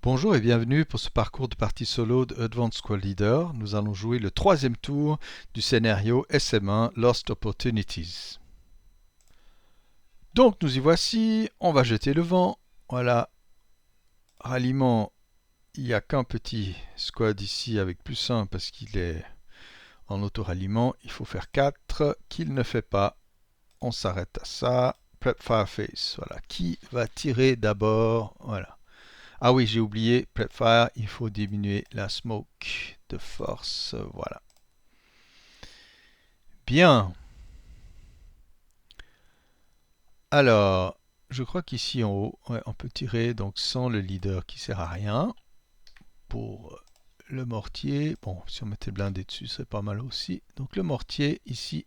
Bonjour et bienvenue pour ce parcours de partie solo de Advanced Squad Leader. Nous allons jouer le troisième tour du scénario SM1 Lost Opportunities. Donc nous y voici, on va jeter le vent. Voilà, ralliement, il n'y a qu'un petit squad ici avec +1 parce qu'il est en auto-ralliement. Il faut faire 4, qu'il ne fait pas. On s'arrête à ça. Prep Fireface, voilà. Qui va tirer d'abord? Voilà. Ah oui, j'ai oublié, Prep Fire, il faut diminuer la smoke de force, voilà. Bien. Alors, je crois qu'ici en haut, ouais, on peut tirer donc sans le leader qui sert à rien. Pour le mortier, bon, si on mettait blindé dessus, ce serait pas mal aussi. Donc le mortier ici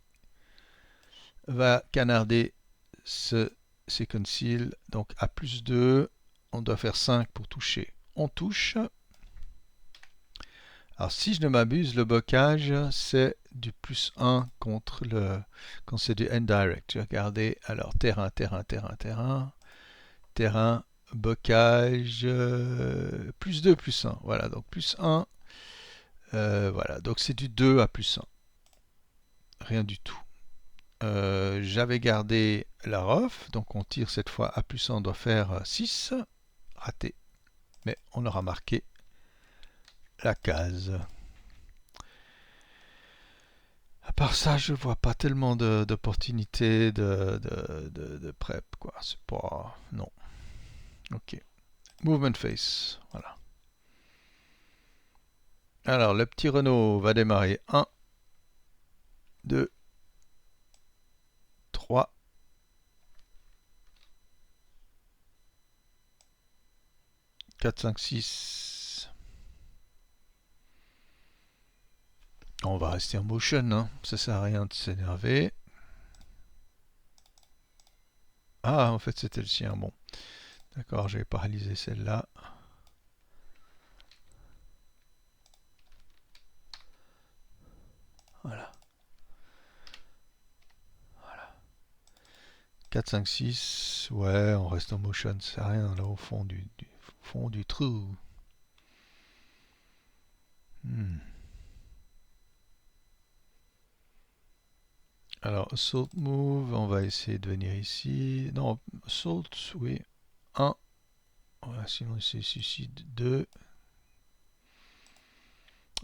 va canarder ces conceals. Donc à +2, on doit faire 5 pour toucher. On touche. Alors si je ne m'abuse, le bocage c'est du +1 contre quand c'est du indirect. Je vais regarder, alors terrain, terrain, terrain, terrain, terrain, bocage, +2, +1. Voilà, donc +1, voilà, donc c'est du 2 à +1. Rien du tout. J'avais gardé la ROF, donc on tire cette fois à +1, on doit faire 6, raté, mais on aura marqué la case. À part ça, je vois pas tellement d'opportunités de prep, quoi. C'est pas... Non. Ok. Movement face. Voilà. Alors, le petit Renault va démarrer. 1, 2, 3, 4, 5, 6. On va rester en motion, hein. Ça sert à rien de s'énerver. Ah, en fait, c'était le sien. Bon. D'accord, j'ai paralysé celle-là. Voilà. 4, 5, 6. Ouais, on reste en motion. Ça sert à rien là au fond fond du trou. Hmm. Alors, assault move, on va essayer de venir ici. Non, assault, oui. 1. Voilà, sinon c'est suicide 2.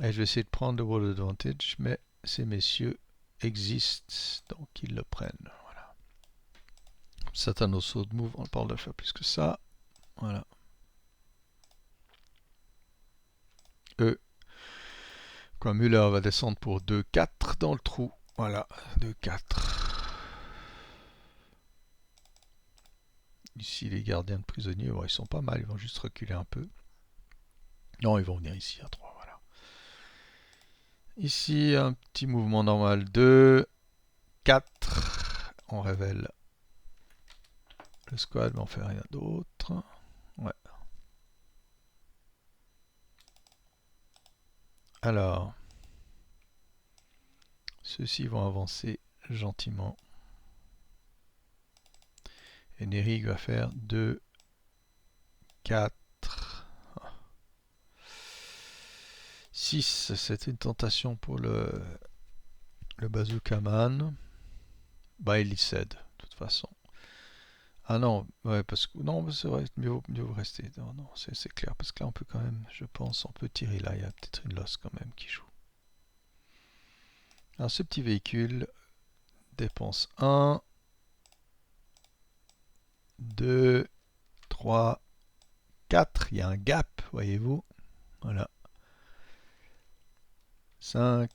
Et je vais essayer de prendre le wall advantage, mais ces messieurs existent, donc ils le prennent. Voilà. C'est un assault move, on parle de faire plus que ça. Voilà. E. Quoi, Müller va descendre pour 2-4 dans le trou. Voilà, 2-4. Ici, les gardiens de prisonniers, bon, ils sont pas mal, ils vont juste reculer un peu. Non, ils vont venir ici à 3, voilà. Ici, un petit mouvement normal 2, 4. On révèle le squad, mais on fait rien d'autre. Ouais. Alors, ceux-ci vont avancer gentiment. Et Nerig va faire 2, 4, 6. C'est une tentation pour le bazooka man. Bah, il y cède, de toute façon. Ah non, ouais, parce que non, c'est vrai, mieux vaut rester. Non, non, c'est clair, parce que là, on peut quand même, je pense, on peut tirer là. Il y a peut-être une losse quand même qui joue. Alors, ce petit véhicule dépense 1, 2, 3, 4. Il y a un gap, voyez-vous. Voilà. 5,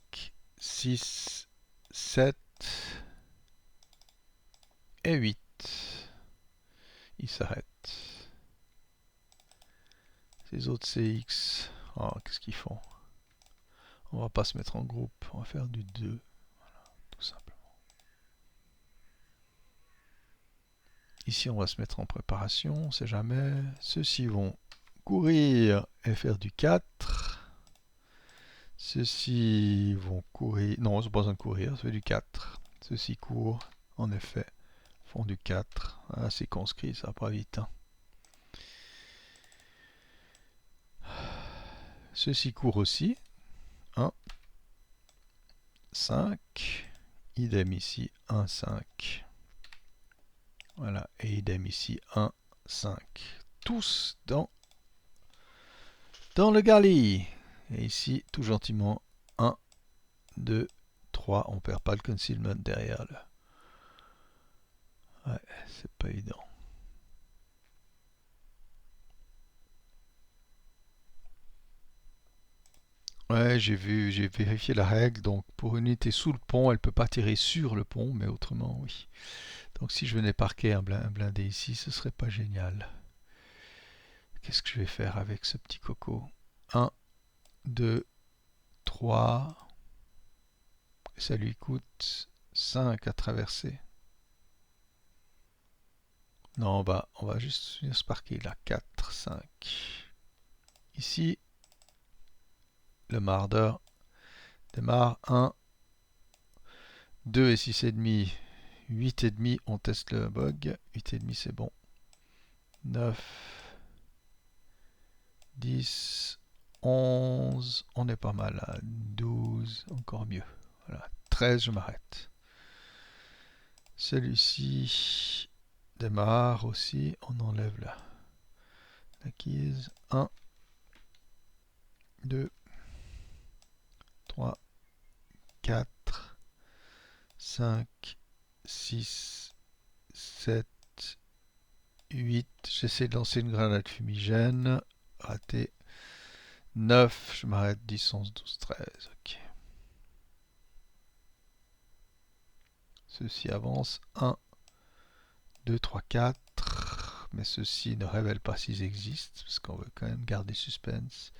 6, 7 et 8. Il s'arrête. Ces autres CX, oh, qu'est-ce qu'ils font? On va pas se mettre en groupe, on va faire du 2, voilà, tout simplement. Ici, on va se mettre en préparation, on sait jamais. Ceux-ci vont courir et faire du 4. Ceux-ci vont courir. Non, ils n'ont pas besoin de courir, ça fait du 4. Ceux-ci courent, en effet, font du 4. Ah, c'est conscrit, ça va pas vite. Hein. Ceci court aussi. 1, 5. Idem ici, 1, 5. Voilà, et idem ici, 1, 5. Tous dans le gali. Et ici, tout gentiment, 1, 2, 3. On perd pas le concealment derrière là. Ouais, c'est pas évident. Ouais, j'ai vérifié la règle. Donc, pour une unité sous le pont, elle peut pas tirer sur le pont, mais autrement, oui. Donc, si je venais parquer un blindé ici, ce serait pas génial. Qu'est-ce que je vais faire avec ce petit coco? 1, 2, 3. Ça lui coûte 5 à traverser. Non, on va juste venir se parquer là. 4, 5. Ici, le mardeur démarre. 1, 2 et 6,5. 8,5, on teste le bug. 8,5, c'est bon. 9, 10, 11, on est pas mal là. 12, encore mieux. Voilà. 13, je m'arrête. Celui-ci démarre aussi. On enlève l'acquise. 1, 2, 3, 4, 5, 6, 7, 8. J'essaie de lancer une grenade fumigène. Raté. 9, je m'arrête. 10, 11, 12, 13. Ok. Ceci avance. 1, 2, 3, 4. Mais ceci ne révèle pas s'ils existent, parce qu'on veut quand même garder suspense.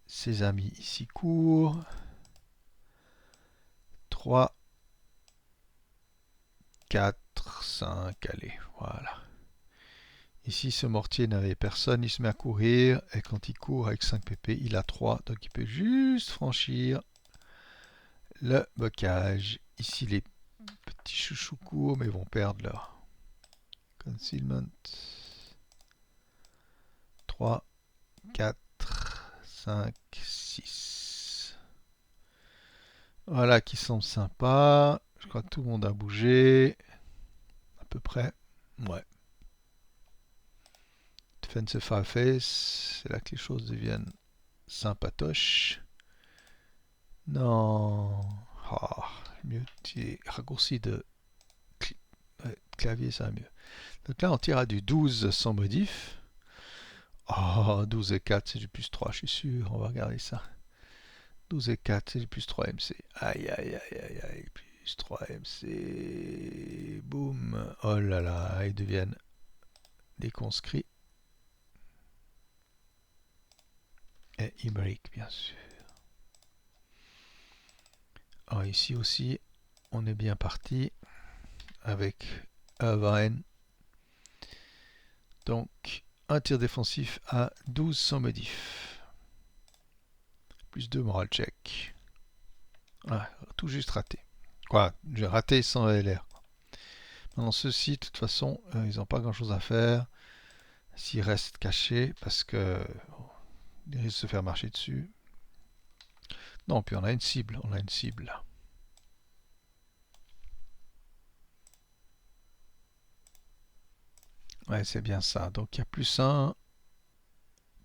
Ses amis ici courent. 3, 4, 5, allez, voilà. Ici, ce mortier n'avait personne, il se met à courir, et quand il court avec 5 pp, il a 3, donc il peut juste franchir le bocage. Ici, les petits chouchous courent, mais vont perdre leur concealment. 3, 4, 5, 6. Voilà qui semble sympa. Je crois que tout le monde a bougé. À peu près. Ouais. Defensive Fireface, c'est là que les choses deviennent sympatoches. Non. Oh, mieux, raccourci de clavier, ça va mieux. Donc là, on tire à du 12 sans modif. Oh, 12 et 4, c'est du plus 3, je suis sûr. On va regarder ça. 12 et 4, c'est du plus 3 MC. Aïe, aïe, aïe, aïe, aïe. Plus 3 MC. Boum. Oh là là, ils deviennent des conscrits. Et ils break, bien sûr. Alors ici aussi, on est bien parti avec Irvine. Donc, un tir défensif à 12 sans modif. Plus 2 moral check. Ah, tout juste raté. Quoi, j'ai raté sans LR. Maintenant, ceux-ci, de toute façon, ils n'ont pas grand-chose à faire s'ils restent cachés parce que ils risquent de se faire marcher dessus. Non, puis on a une cible. On a une cible là. Ouais, c'est bien ça. Donc, il y a plus 1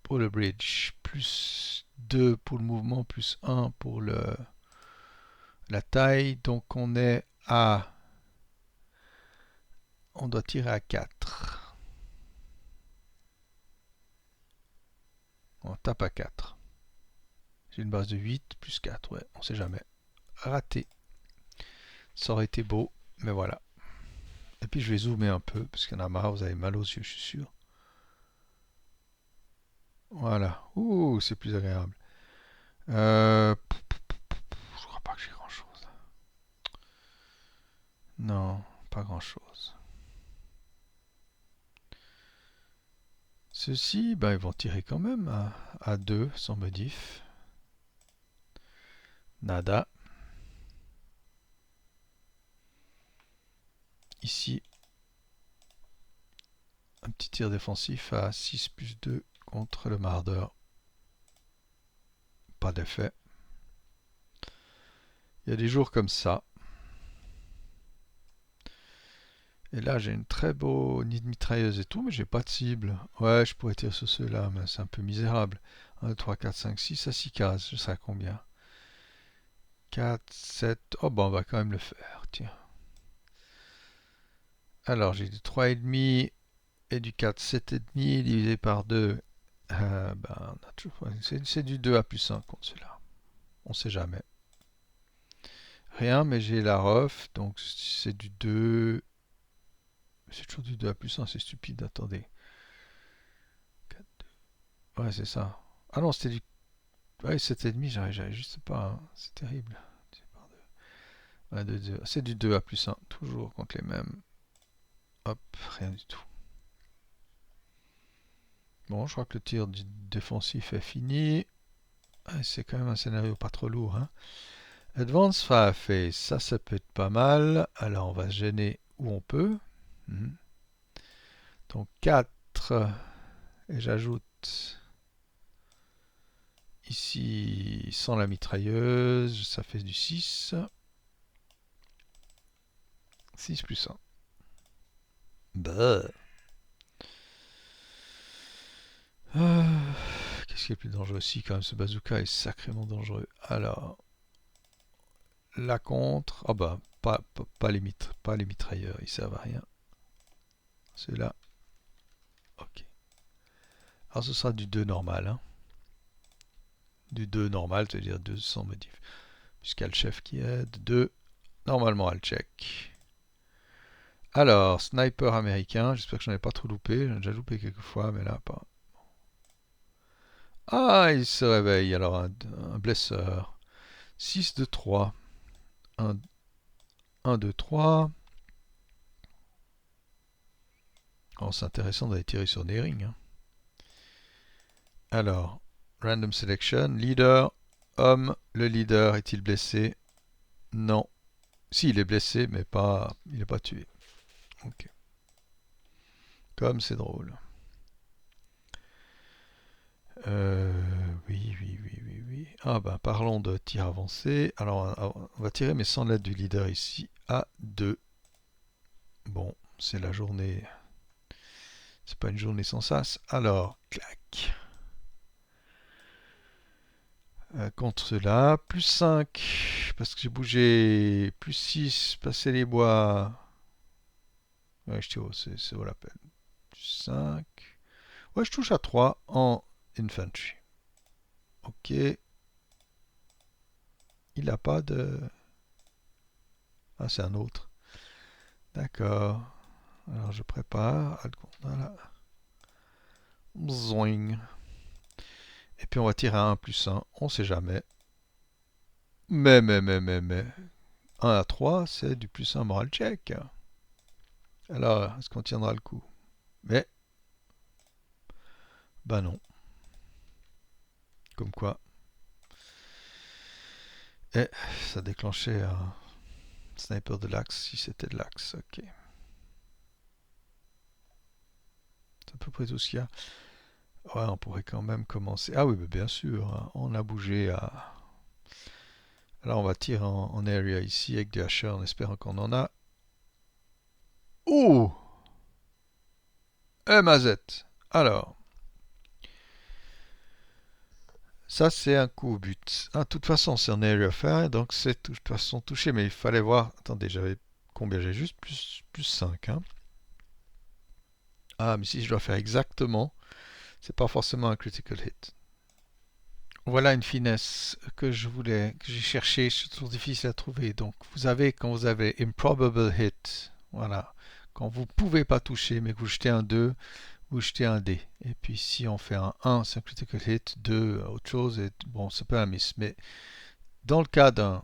pour le bridge, plus 2 pour le mouvement, plus 1 pour la taille. Donc, on est à... On doit tirer à 4. On tape à 4. J'ai une base de 8 plus 4. Ouais, on sait jamais. Raté. Ça aurait été beau, mais voilà. Et puis je vais zoomer un peu, parce qu'il y en a marre, vous avez mal aux yeux, je suis sûr. Voilà. Ouh, c'est plus agréable. Je crois pas que j'ai grand chose. Non, pas grand chose. Ceux-ci, ben, ils vont tirer quand même à 2 sans modif. Nada. Ici, un petit tir défensif à 6 plus 2 contre le mardeur. pas d'effet. Il y a des jours comme ça. Et là, j'ai une très beau nid de mitrailleuse et tout, mais j'ai pas de cible. Ouais, je pourrais tirer sur ceux-là, mais c'est un peu misérable. 1, 2, 3, 4, 5, 6, à 6 cases. Je sais à combien? 4, 7. Oh, bon, on va quand même le faire. Tiens. Alors, j'ai du 3,5 et du 4, 7,5 divisé par 2. Ben, c'est du 2 à plus 1 contre celui-là. On sait jamais. Rien, mais j'ai la ref, donc c'est du 2. C'est toujours du 2 à plus 1, c'est stupide, attendez. 4, 2. Ouais, c'est ça. Ah non, c'était du. Ouais, 7,5, j'arrive juste pas, hein. C'est terrible. Ouais, c'est du 2 à plus 1, toujours contre les mêmes. Hop, rien du tout. Bon, je crois que le tir du défensif est fini. C'est quand même un scénario pas trop lourd, hein. Advanced Fireface, ça peut être pas mal. Alors, on va se gêner où on peut. Donc 4, et j'ajoute ici sans la mitrailleuse, ça fait du 6. 6 plus 1. Bah. Qu'est-ce qui est plus dangereux aussi quand même? Ce bazooka est sacrément dangereux. Alors, la contre. Ah bah, pas les mitrailleurs, ils servent à rien. Ceux-là. Ok. Alors ce sera du 2 normal. Hein. Du 2 normal, c'est-à-dire 2 sans modif. Puisqu'il y a le chef qui aide. 2, normalement, elle check. Alors, sniper américain. J'espère que j'en ai pas trop loupé. J'en ai déjà loupé quelques fois, mais là, pas. Ah, il se réveille. Alors, un blesseur. 6 de 3. 1, 1 2, 3. Oh, c'est intéressant d'aller tirer sur des rings. Hein. Alors, random selection. Leader. Homme. Le leader est-il blessé? Non. Si, il est blessé, mais pas, il n'est pas tué. Ok. Comme c'est drôle. Oui. Ah ben, parlons de tir avancé. Alors, on va tirer, mais sans l'aide du leader ici, à 2. Bon, c'est la journée. C'est pas une journée sans sas. Alors, clac. Contre cela, plus 5, parce que j'ai bougé. Plus 6, passer les bois. Ouais, je tire, c'est vaut la peine. Plus 5. Ouais, je touche à 3 en infantry. Ok. Il n'a pas de... Ah, c'est un autre. D'accord. Alors, je prépare. Voilà. Zoing. Et puis, on va tirer à 1 plus 1. On sait jamais. Mais. 1 à 3, c'est du plus 1 moral check. Alors, est-ce qu'on tiendra le coup? Mais, bah non. Comme quoi. Et ça déclenchait un sniper de l'axe si c'était de l'axe. Ok. C'est à peu près tout ce qu'il y a. Ouais, on pourrait quand même commencer. Ah oui, mais bien sûr. Hein, on a bougé à... Alors on va tirer en area ici avec des hacheurs en espérant qu'on en a. Oh! MAZ. Alors. Ça, c'est un coup au but. Ah, de toute façon, c'est en area faire, donc c'est de toute façon touché. Mais il fallait voir. Attendez, j'avais combien? J'ai juste plus 5. Hein. Ah, mais si je dois faire exactement, c'est pas forcément un critical hit. Voilà une finesse que j'ai cherché, c'est toujours difficile à trouver. Donc, quand vous avez improbable hit, voilà. Quand vous pouvez pas toucher, mais que vous jetez un 2, vous jetez un dé. Et puis, si on fait un 1, c'est un critical hit, 2, autre chose, et bon, c'est pas un miss. Mais dans le cas d'un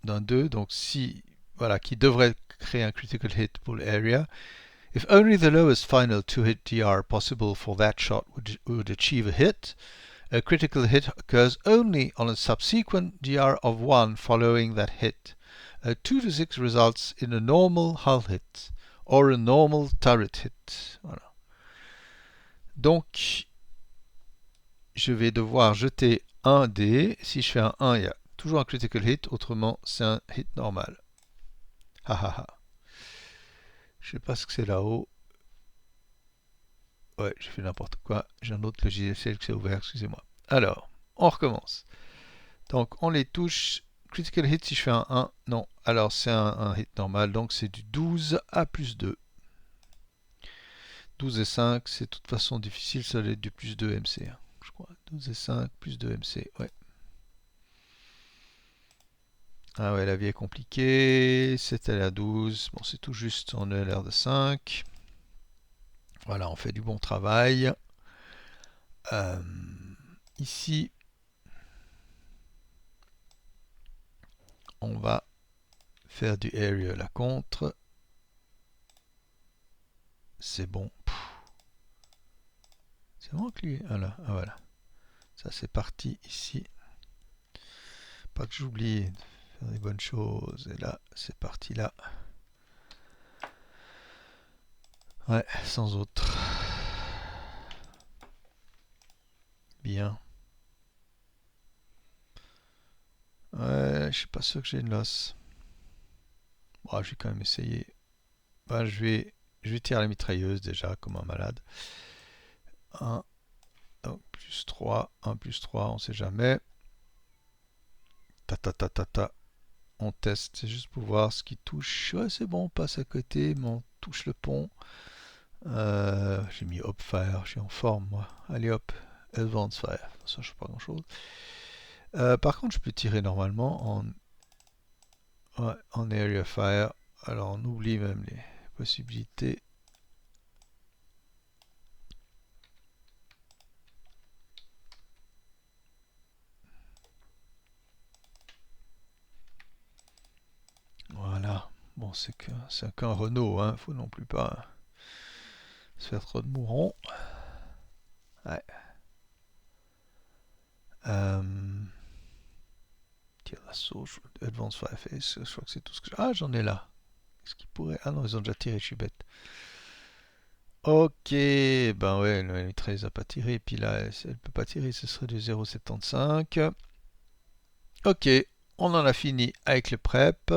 2, donc si, voilà, qui devrait créer un critical hit pour l'area, if only the lowest final 2-hit DR possible for that shot would achieve a hit, a critical hit occurs only on a subsequent DR of 1 following that hit. A 2 to 6 results in a normal hull hit or a normal turret hit. Voilà. Donc, je vais devoir jeter 1 D. Si je fais un 1, il y a toujours un critical hit, autrement c'est un hit normal. Ha ha ha. Je sais pas ce que c'est là-haut. Ouais, j'ai fait n'importe quoi. J'ai un autre logiciel qui s'est ouvert, excusez-moi. Alors, on recommence. Donc, on les touche. Critical hit, si je fais un 1, non. Alors, c'est un hit normal, donc c'est du 12 à plus 2. 12 et 5, c'est de toute façon difficile, ça va être du plus 2 MC, hein, je crois. 12 et 5, plus 2 MC, ouais. Ah ouais, la vie est compliquée. C'est allé à 12. Bon, c'est tout juste, on a l'air de 5. Voilà, on fait du bon travail. Euh, ici, on va faire du area la contre. C'est bon. C'est bon que lui. Voilà, ah, voilà. Ça c'est parti ici. Pas que j'oublie de faire des bonnes choses. Et là, c'est parti là. Ouais, sans autre. Bien. Ouais, je suis pas sûr que j'ai une losse. Bon, je vais quand même essayer. Ben, je vais tirer la mitrailleuse déjà comme un malade. 1, donc plus 3, 1 plus 3, on sait jamais. Ta ta ta ta ta. On teste, c'est juste pour voir ce qui touche. Ouais, c'est bon, on passe à côté, mais on touche le pont. J'ai mis Hop Fire, je suis en forme moi. Allez hop, Advance Fire, ça je sais pas grand chose. Par contre, je peux tirer normalement ouais, en Area Fire. Alors on oublie même les possibilités. Voilà. Bon, c'est qu'un Renault, hein. Faut non plus pas se faire trop de mourons. Ouais. Tir d'assaut, Advance Fire Face, je crois que c'est tout ce que j'ai. Ah, j'en ai là. Est-ce qu'ils pourraient. Ah non, ils ont déjà tiré, je suis bête. Ok, ben ouais, le mitrailleuse n'a pas tiré, puis là, elle peut pas tirer, ce serait du 0,75. Ok, on en a fini avec le prep.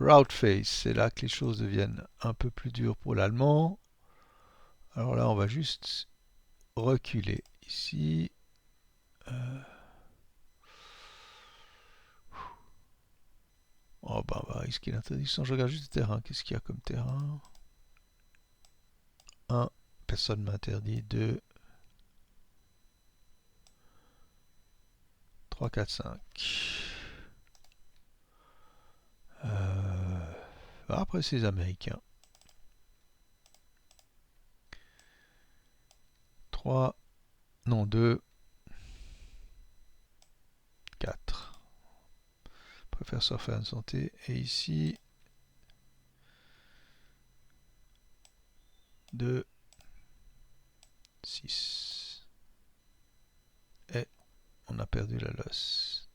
Route Face, c'est là que les choses deviennent un peu plus dures pour l'allemand. Alors là, on va juste reculer ici. Oh ben on va risquer l'interdiction, je regarde juste le terrain. Qu'est-ce qu'il y a comme terrain? 1, personne ne m'interdit. 2, 3, 4, 5. Après, c'est les Américains. 3, non 2, 4. Préfère surfer en santé. Et ici, 2, 6. Et on a perdu la losse.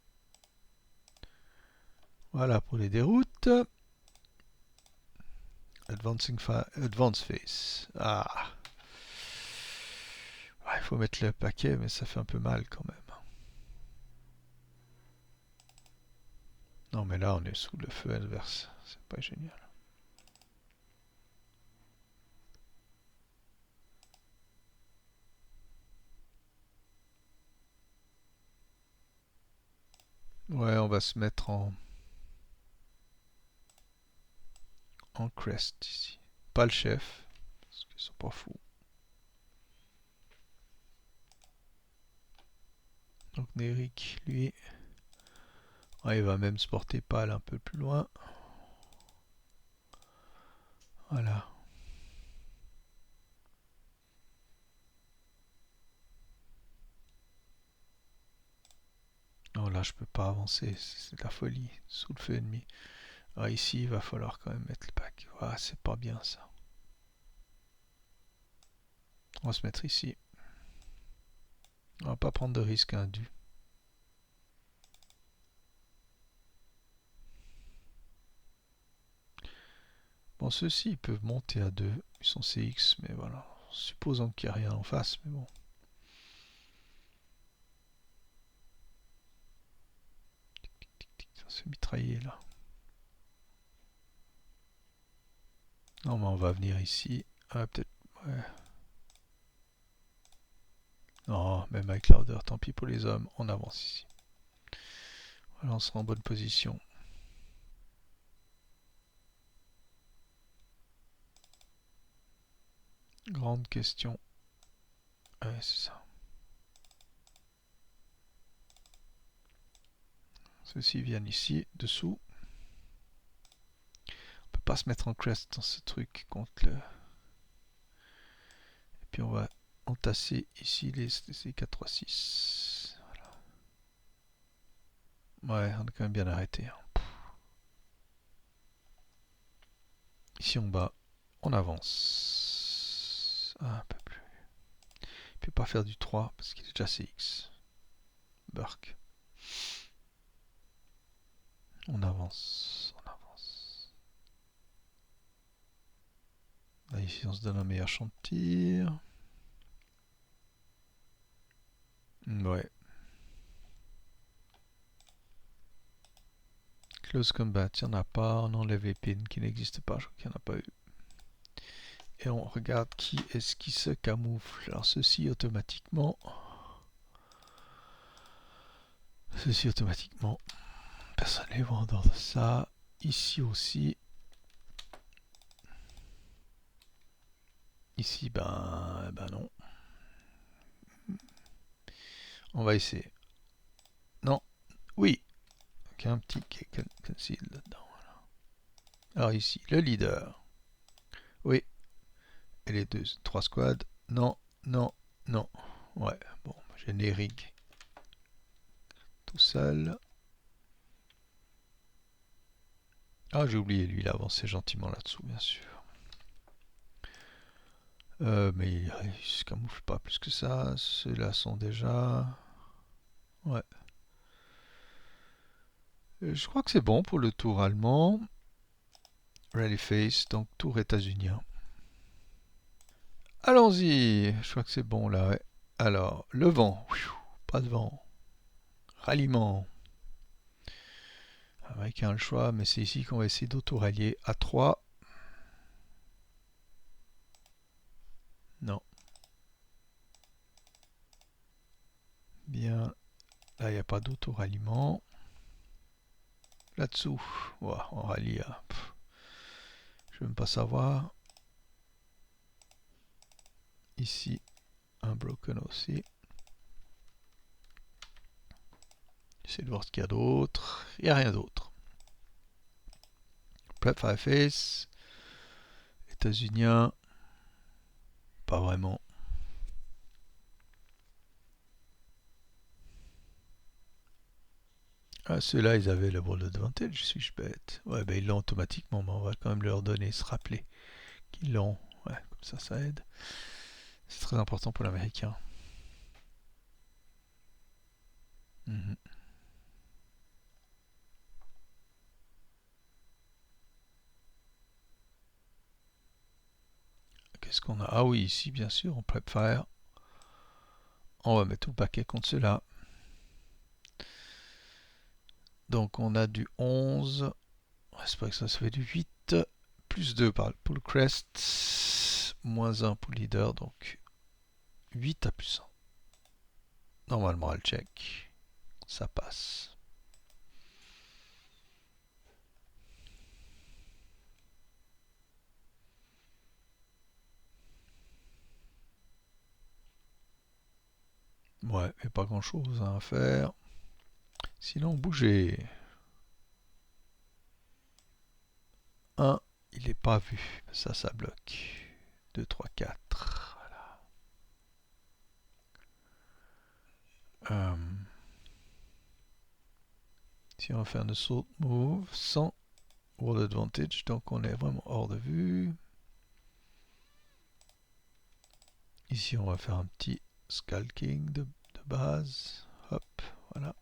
Voilà pour les déroutes. Advance Face. Ah. Il faut mettre le paquet, mais ça fait un peu mal quand même. Non, mais là, on est sous le feu adverse. C'est pas génial. Ouais, on va se mettre en crest ici. Pas le chef, parce qu'ils sont pas fous. Donc Neric, lui, il va même se porter pâle un peu plus loin. Voilà. Non, là, je peux pas avancer. C'est de la folie. Sous le feu ennemi. Ah, ici, il va falloir quand même mettre le pack. Ah, c'est pas bien ça. On va se mettre ici. On va pas prendre de risque indu. Bon, ceux-ci, ils peuvent monter à 2. Ils sont CX, mais voilà. Supposons qu'il n'y a rien en face, mais bon. C'est mitraillé là. Non, mais on va venir ici. Ah, peut-être. Ouais. Non, même avec l'ordre, tant pis pour les hommes. On avance ici. Voilà, on sera en bonne position. Grande question. Ouais, c'est ça. Ceux-ci viennent ici, dessous. On peut pas se mettre en crest dans ce truc contre le... Et puis on va entasser ici les 4, 3, 6. Voilà. Ouais, on est quand même bien arrêté. Ici en bas, on avance. Ah, un peu plus. Il peut pas faire du 3 parce qu'il est déjà CX. Burke. On avance, on avance. Là, ici, on se donne un meilleur champ de tir. Ouais. Close combat, il n'y en a pas. On enlève les pins qui n'existent pas. Je crois qu'il n'y en a pas eu. Et on regarde qui est-ce qui se camoufle. Alors, ceci automatiquement. Ceci automatiquement. Personne n'est vendeur de ça. Ici aussi. Ici, ben non. On va essayer. Non. Oui. Il y a un petit conceal là-dedans. Voilà. Alors ici, le leader. Oui. Et les deux, 3 squads. Non, non, non. Ouais, bon, générique. Tout seul. Ah, j'ai oublié, lui, il a avancé gentiment là-dessous, bien sûr. Mais il se camoufle pas plus que ça. Ceux-là sont déjà... Ouais. Je crois que c'est bon pour le tour allemand. Rally Face, donc tour états-unien. Allons-y. Je crois que c'est bon là, ouais. Alors, le vent. Pas de vent. Ralliement. Américain a le choix, mais c'est ici qu'on va essayer d'auto-rallier à 3. Non. Bien. Là, il n'y a pas d'auto-ralliement. Là-dessous, wow, on rallie à... je ne veux même pas savoir. Ici, un broken aussi. J'essaie de voir ce qu'il y a d'autre. Il n'y a rien d'autre. Prep Fireface. États-unien. Pas vraiment. Ah, ceux-là, ils avaient le ball advantage, suis-je bête? Ouais, ben ils l'ont automatiquement, mais on va quand même leur donner, se rappeler qu'ils l'ont. Ouais, comme ça aide. C'est très important pour l'américain. Mm-hmm. Qu'est-ce qu'on a? Ah oui, ici, bien sûr, on prep fire. On va mettre tout le paquet contre ceux-là. Donc on a du 11. J'espère que ça fait du 8. Plus 2 pour le crest. Moins 1 pour le leader. Donc 8 à plus 1. Normalement, elle check. Ça passe. Ouais, et pas grand chose à faire. Sinon, bougez. 1, il n'est pas vu. Ça bloque. 2, 3, 4. Voilà. Si on va faire un assault move sans wall advantage, donc on est vraiment hors de vue. Ici, on va faire un petit skulking de base. Hop, voilà.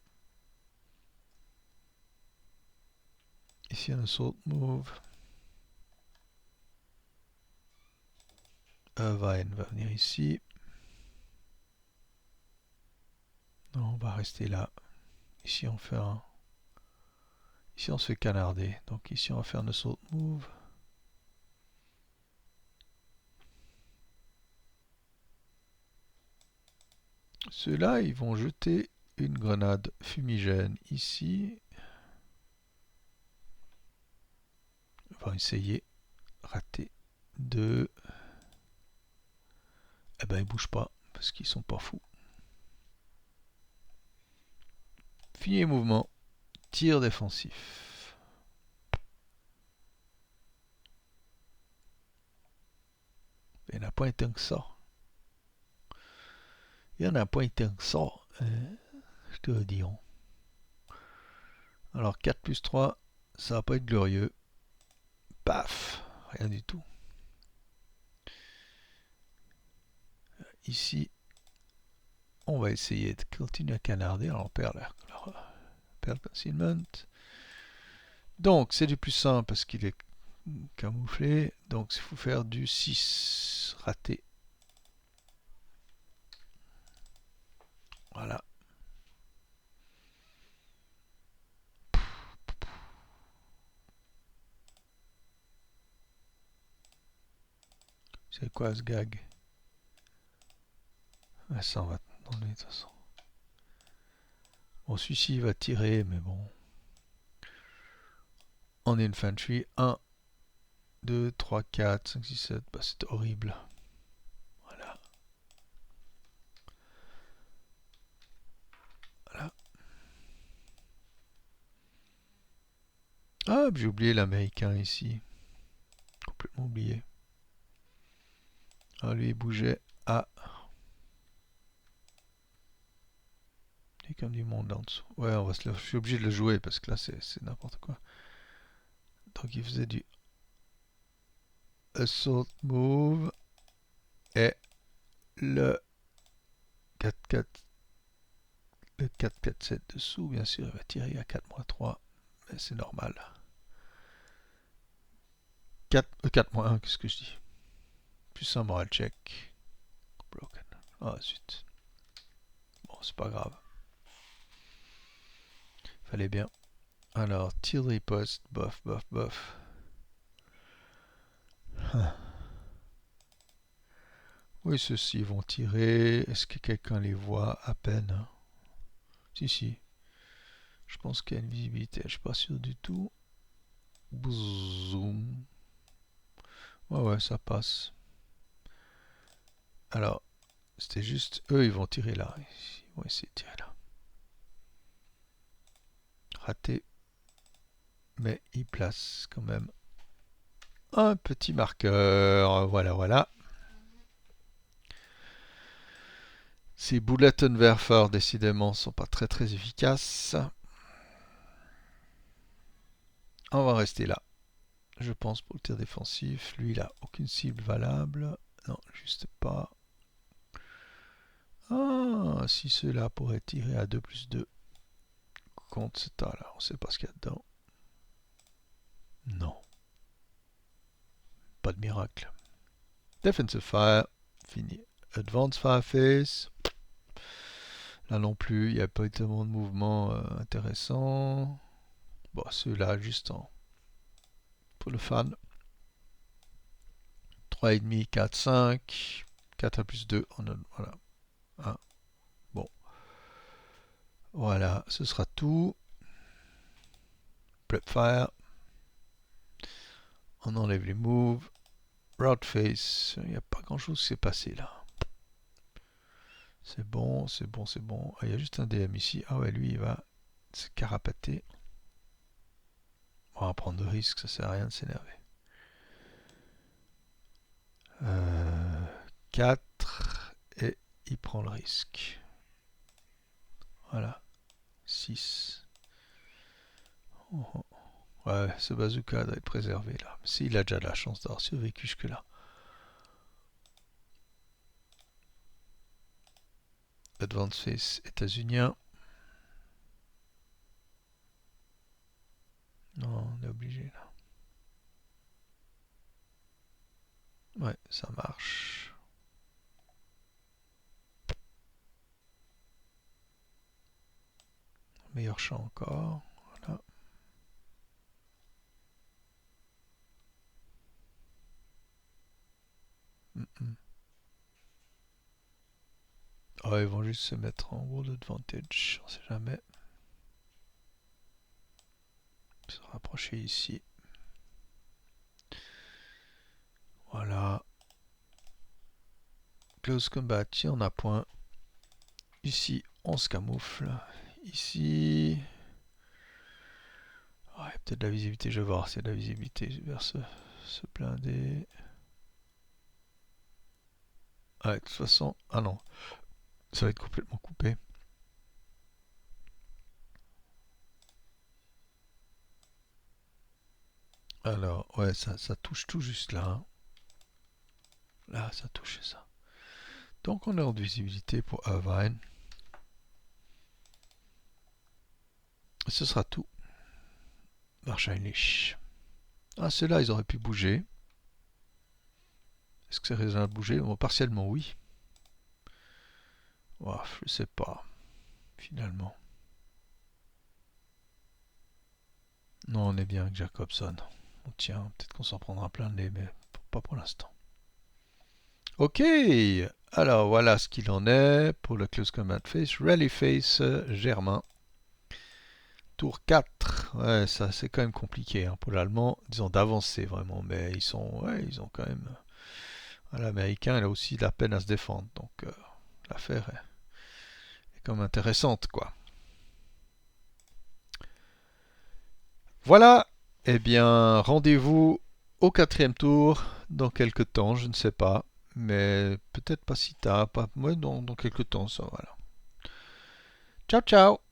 Ici, un assault move. Vine va venir ici. Non, on va rester là. Ici, on fait un... Ici, on se fait canarder. Donc ici, on va faire un assault move. Ceux-là, ils vont jeter une grenade fumigène ici. On va essayer. Raté. 2. Eh ben, ils bougent pas parce qu'ils sont pas fous. Fini les mouvements. Tir défensif. Il n'y en a pas tant que ça. Il n'y en a pas tant que ça. Je te dis. Alors 4 plus 3, ça va pas être glorieux. Paf, rien du tout. Ici, on va essayer de continuer à canarder. Alors on perd le concealment. Donc c'est du plus simple parce qu'il est camouflé. Donc il faut faire du 6. Raté. Voilà. C'est quoi ce gag? Ah, ça, on va dans les de toute façon. Bon, celui-ci il va tirer, mais bon. En infantry, 1, 2, 3, 4, 5, 6, 7. Bah, c'est horrible. Voilà. Voilà. Ah, j'ai oublié l'américain ici. Complètement oublié. Ah, lui, il bougeait à. Il y a comme du monde en dessous. Ouais, je suis obligé de le jouer parce que là, c'est n'importe quoi. Donc, il faisait du assault move et le 4-4. Le 4-4-7 dessous, bien sûr, il va tirer à 4-3. Mais c'est normal. 4-1, qu'est-ce que je dis? Plus un moral check. Broken. Ah, zut. Bon, c'est pas grave. Fallait bien. Alors, tir de riposte, bof, bof, bof. Oui, ceux-ci vont tirer. Est-ce que quelqu'un les voit à peine? Si, si. Je pense qu'il y a une visibilité. Je suis pas sûr du tout. Zoom. Ouais, ouais, ça passe. Alors, c'était juste. Eux, ils vont tirer là. Ils vont essayer de tirer là. Raté. Mais ils placent quand même un petit marqueur. Voilà, voilà. Ces Bulletenwerfer, décidément, sont pas très très efficaces. On va rester là. Je pense pour le tir défensif. Lui, il a aucune cible valable. Non, juste pas. Ah, si ceux-là pourraient tirer à 2+2 contre ce tas-là. On sait pas ce qu'il y a dedans. Non. Pas de miracle. Defensive fire. Fini. Advanced fire phase. Là non plus, il n'y a pas eu tellement de mouvements intéressants. Bon, ceux-là, juste pour le fan. 3,5, 4, 5. 4 à plus 2. Voilà. 1. Bon. Voilà, ce sera tout. Prep fire. On enlève les moves. Route face. Il n'y a pas grand chose qui s'est passé là. C'est bon, c'est bon, c'est bon. Ah, il y a juste un DM ici. Ah ouais, lui, il va se carapater. On va prendre de risques, ça sert à rien de s'énerver. 4 et il prend le risque. Voilà. 6. Oh, oh. Ouais, ce bazooka doit être préservé là. S'il a déjà de la chance d'avoir survécu jusque-là. Advance face états-unien. Non, on est obligé là. Ouais, ça marche. Meilleur champ encore. Voilà. Oh, ils vont juste se mettre en world advantage, on sait jamais. Se rapprocher ici. Voilà. Close combat, tiens, on a point. Ici, on se camoufle. Ici... Ouais, peut-être de la visibilité, je vais voir s'il y a de la visibilité vers ce blindé. Ouais, de toute façon... Ah non, ça va être complètement coupé. Alors, ouais, ça touche tout juste là. Hein. Là, ça touche ça. Donc, on est en visibilité pour Irvine. Et ce sera tout. Wahrscheinlich. Ah, ceux-là, ils auraient pu bouger. Est-ce que c'est raisonnable de bouger? Bon, partiellement, oui. Oh, je sais pas, finalement. Non, on est bien avec Jacobson. On tient, peut-être qu'on s'en prendra plein le nez, mais pas pour l'instant. Ok, alors voilà ce qu'il en est pour le Close Combat Face. Rally Face, Germain. Tour 4. Ouais, ça c'est quand même compliqué hein, pour l'allemand, disons d'avancer vraiment, mais ils ont quand même... L'américain, il a aussi de la peine à se défendre, donc l'affaire est quand même intéressante, quoi. Voilà, eh bien, rendez-vous au 4e tour dans quelques temps, je ne sais pas, mais peut-être pas si tard, pas, ouais, dans quelques temps, ça, voilà. Ciao, ciao!